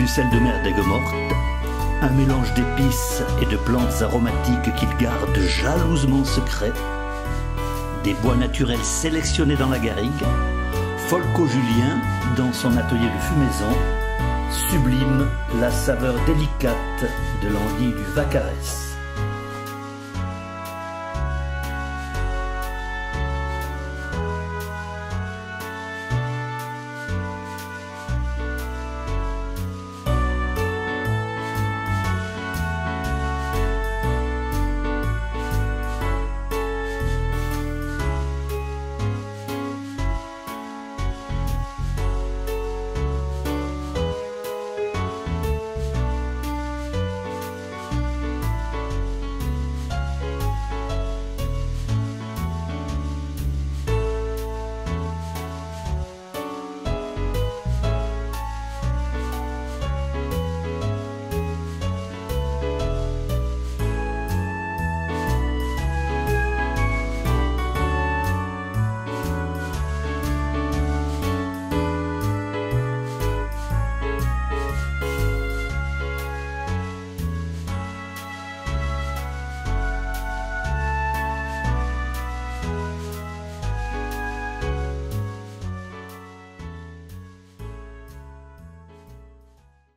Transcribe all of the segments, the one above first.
du sel de mer d'Aigues Mortes, un mélange d'épices et de plantes aromatiques qu'il garde jalousement secret, des bois naturels sélectionnés dans la garrigue, Folco Julien, dans son atelier de fumaison, sublime la saveur délicate de l'anguille du Vaccarès.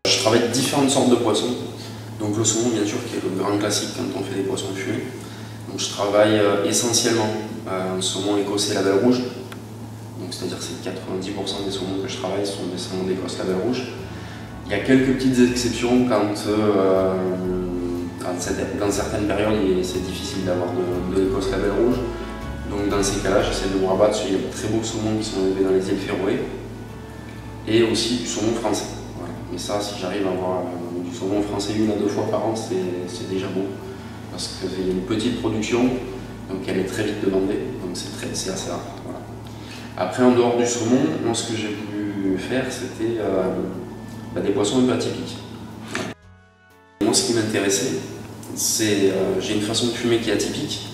Je travaille différentes sortes de poissons. Donc le saumon, bien sûr, qui est le grand classique quand on fait des poissons fumés. Donc je travaille essentiellement un saumon écossais label rouge. Donc c'est-à-dire que c'est 90% des saumons que je travaille sont des saumons d'Écosse label rouge. Il y a quelques petites exceptions quand dans certaines périodes c'est difficile d'avoir de l'Écosse label rouge. Donc dans ces cas-là, j'essaie de me rabattre sur les très beaux saumons qui sont élevés dans les îles Féroé et aussi du saumon français. Voilà. Mais ça, si j'arrive à avoir du saumon français 1 à 2 fois par an, c'est déjà beau. Parce qu'il y a une petite production, donc elle est très vite demandée, donc c'est assez rare. Voilà. Après, en dehors du saumon, moi, ce que j'ai voulu faire, c'était des poissons un peu atypiques. Moi, ce qui m'intéressait, c'est j'ai une façon de fumer qui est atypique,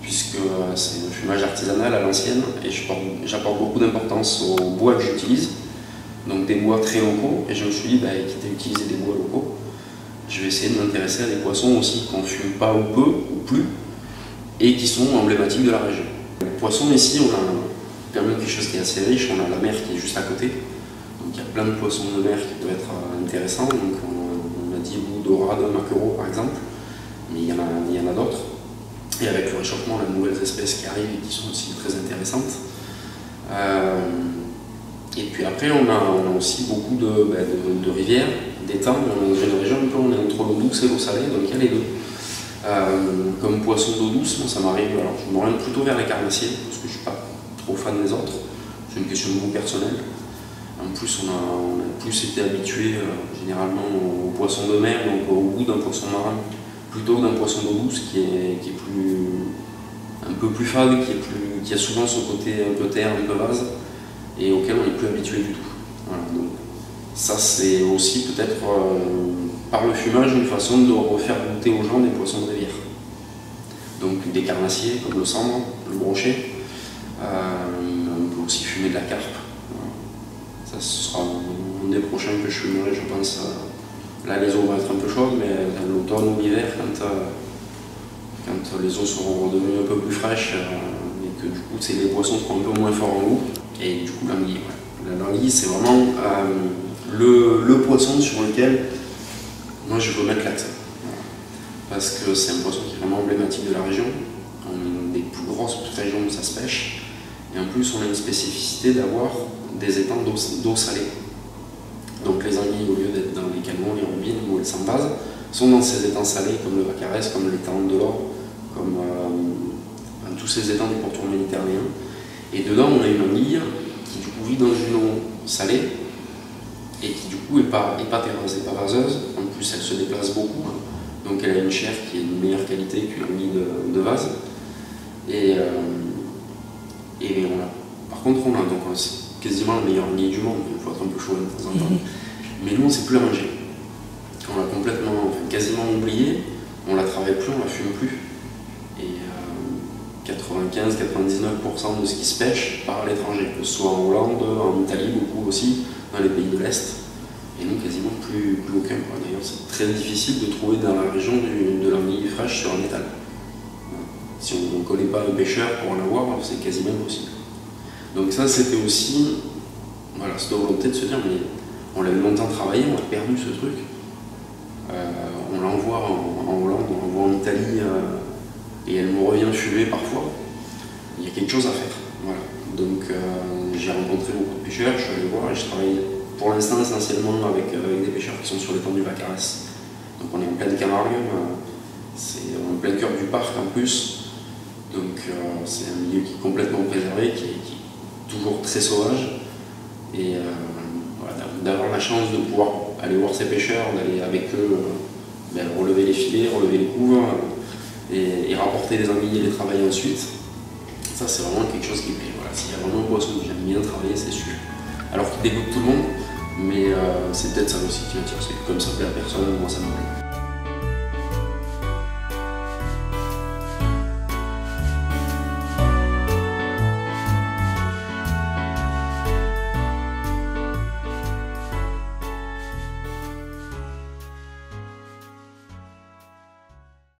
puisque c'est un fumage artisanal à l'ancienne, et j'apporte beaucoup d'importance aux bois que j'utilise, donc des bois très locaux, et je me suis dit, quitte à utiliser des bois locaux, je vais essayer de m'intéresser à des poissons aussi qu'on ne fume pas ou peu, ou plus, et qui sont emblématiques de la région. Les poissons ici, on a quand même quelque chose qui est assez riche, on a la mer qui est juste à côté, donc il y a plein de poissons de mer qui peuvent être intéressants, donc on a dit bout, dorade, maquereau par exemple, mais il y en a d'autres. Et avec le réchauffement, il y a de nouvelles espèces qui arrivent et qui sont aussi très intéressantes. Et puis après, on a aussi beaucoup de rivières, d'étangs. On est dans une région, on est entre l'eau douce et l'eau salée, donc il y a les deux. Comme poisson d'eau douce, moi, ça m'arrive, alors je m'oriente plutôt vers les carnassiers, parce que je ne suis pas trop fan des autres. C'est une question de goût personnel. En plus, on a plus été habitué généralement aux poissons de mer, donc au goût d'un poisson marin, plutôt d'un poisson d'eau douce qui est un peu plus fade, qui a souvent son côté un peu terre, un peu vase, et auquel on n'est plus habitué du tout. Voilà, donc, ça c'est aussi peut-être par le fumage une façon de refaire goûter aux gens des poissons de rivière. Donc des carnassiers comme le sambre, le brochet, on peut aussi fumer de la carpe. Voilà. Ça ce sera un des prochains que je fumerai, je pense. Là les eaux vont être un peu chaudes, mais dans l'automne ou l'hiver, quand les eaux seront redevenues un peu plus fraîches, et que du coup les poissons seront un peu moins forts en goût, et du coup l'anguille. Ouais. L'anguille c'est vraiment le poisson sur lequel moi je veux mettre l'accent. Voilà. Parce que c'est un poisson qui est vraiment emblématique de la région. On a une des plus grosses régions où ça se pêche, et en plus on a une spécificité d'avoir des étangs d'eau salée. Donc les anguilles, au lieu d'être dans les canaux, les robines ou les sandbases, sont dans ces étangs salés comme le Vaccarès, comme l'étang de l'Or, comme tous ces étangs du pourtour méditerranéen. Et dedans, on a une anguille qui du coup vit dans une eau salée et qui du coup n'est pas terreuse, n'est pas vaseuse. En plus, elle se déplace beaucoup, donc elle a une chair qui est de meilleure qualité qu'une anguille de vase. Et par contre, on a donc quasiment la meilleure anguille du monde. Il faut être un peu chaud de temps en temps. Mais nous, on ne sait plus la manger. On l'a quasiment oubliée, on la travaille plus, on la fume plus. Et 95-99% de ce qui se pêche part à l'étranger, que ce soit en Hollande, en Italie, beaucoup aussi, dans les pays de l'Est. et nous quasiment plus aucun. D'ailleurs, c'est très difficile de trouver dans la région de l'anguille fraîche sur un étal. Si on ne connaît pas un pêcheur pour en avoir, c'est quasiment impossible. Donc ça, c'était aussi cette volonté de se dire, mais on l'a longtemps travaillé, on a perdu ce truc. On l'envoie en Hollande, on l'envoie en Italie, et elle me revient fumée parfois. Il y a quelque chose à faire. Voilà. Donc j'ai rencontré beaucoup de pêcheurs, je suis allé voir et je travaille pour l'instant essentiellement avec des pêcheurs qui sont sur l'étang du Vacarès. Donc on est en pleine Camargue, c'est en plein cœur du parc en plus. Donc c'est un milieu qui est complètement préservé, qui est toujours très sauvage. Et d'avoir la chance de pouvoir aller voir ces pêcheurs, d'aller avec eux relever les filets, relever les couves et rapporter les anguilles et les travailler ensuite. Ça, c'est vraiment quelque chose qui me plaît. Voilà, s'il y a vraiment un poisson que j'aime bien travailler, c'est celui-là. Alors qu'il dégoûte tout le monde, mais c'est peut-être ça aussi qui m'attire. C'est comme ça plaît à personne, moi ça me plaît.